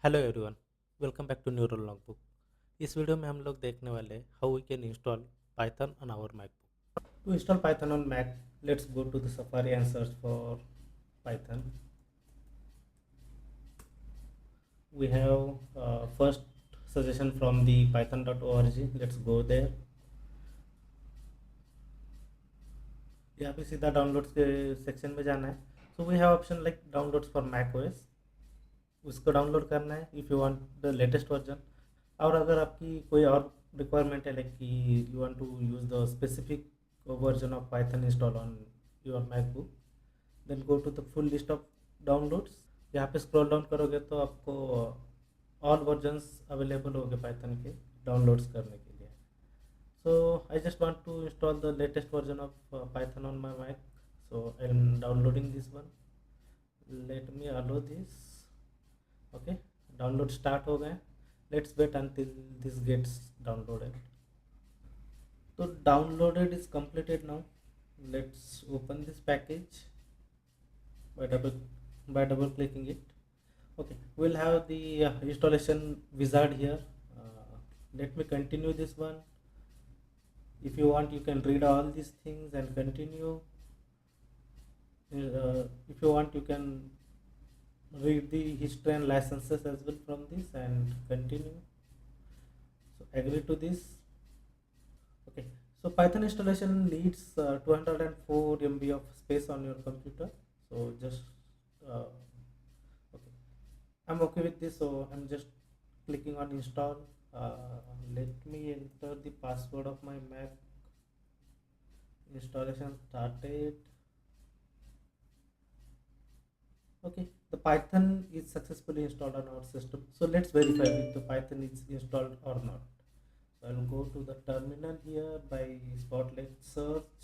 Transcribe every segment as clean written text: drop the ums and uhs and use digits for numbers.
Hello everyone. Welcome back to neural logbook. इस video में हम लोग देखने वाले how we can install Python on our MacBook. To install Python on Mac, let's go to the Safari and search for Python. We have first suggestion from the python.org. Let's go there. यहाँ पे सीधा downloads के section में जाना है. So we have option like downloads for Mac OS. उसको download करना है if you want the latest version. और अगर आपकी कोई और रिक्वायरमेंट है लाइक कि you want to use the specific version of Python install on your MacBook, then go to the full list of downloads. यहाँ पे स्क्रॉल डाउन करोगे तो आपको ऑल वर्जन्स अवेलेबल होंगे पाइथन के डाउनलोड्स करने के लिए. सो I just want to install the latest version of Python on my Mac. So I am downloading this one. Let me allow this. Okay, download start हो गए. Let's wait until this gets downloaded. So downloaded is completed now. Let's open this package by double clicking it. Okay, we'll have the installation wizard here. Let me continue this one. If you want, you can read all these things and continue. If you want, you can read the history and licenses as well from this and continue. So agree to this. Okay, so Python installation needs 204 MB of space on your computer. So just okay, I'm okay with this, so I'm just clicking on install. Let me enter the password of my Mac. Installation started. Okay, the Python is successfully installed on our system. So let's verify if the Python is installed or not. So I'll go to the terminal here by Spotlight search.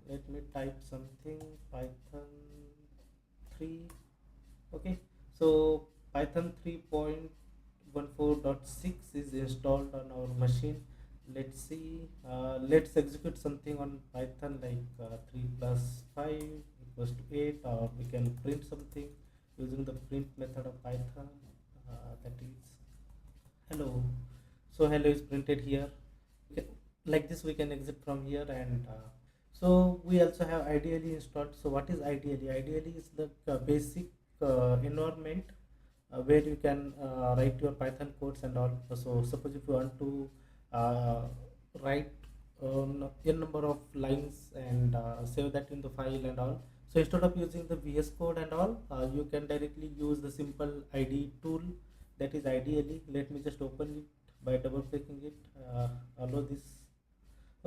Let me type something Python 3. Okay, so Python 3.14.6 is installed on our machine. Let's see. Let's execute something on Python like 3 plus 5 equals to 8, or we can print something using the print method of Python. That is hello. So hello is printed here. Like this we can exit from here. And so we also have ideally installed. So what is ideally? Ideally is the basic environment where you can write your Python codes and all. So suppose if you want to write n number of lines and save that in the file and all. So instead of using the VS Code and all, you can directly use the simple IDE tool, that is ideally. Let me just open it by double clicking it. Allow this.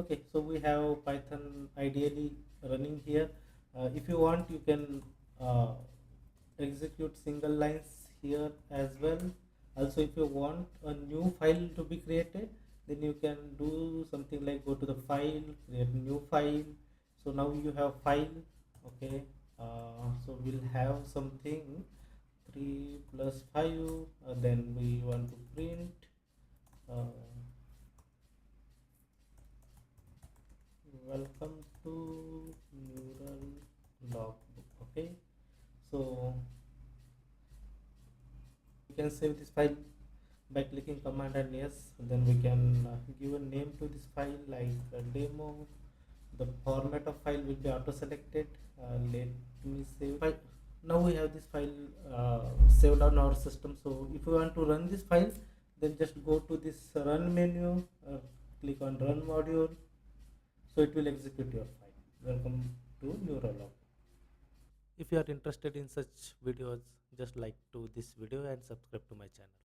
Okay, so we have Python ideally running here. If you want, you can execute single lines here as well. Also, if you want a new file to be created, then you can do something like go to the file, create a new file. So now you have file. Okay, so we'll have something 3 plus 5. Then we want to print welcome to neural logbook. Okay, so we can save this file by clicking command and yes. Then we can give a name to this file like demo. The format of file will be auto selected. Let me save file. Now we have this file saved on our system. So if you want to run this file, then just go to this run menu, click on run module. So it will execute your file. Welcome to Neuralog. If you are interested in such videos, just like to this video and subscribe to my channel.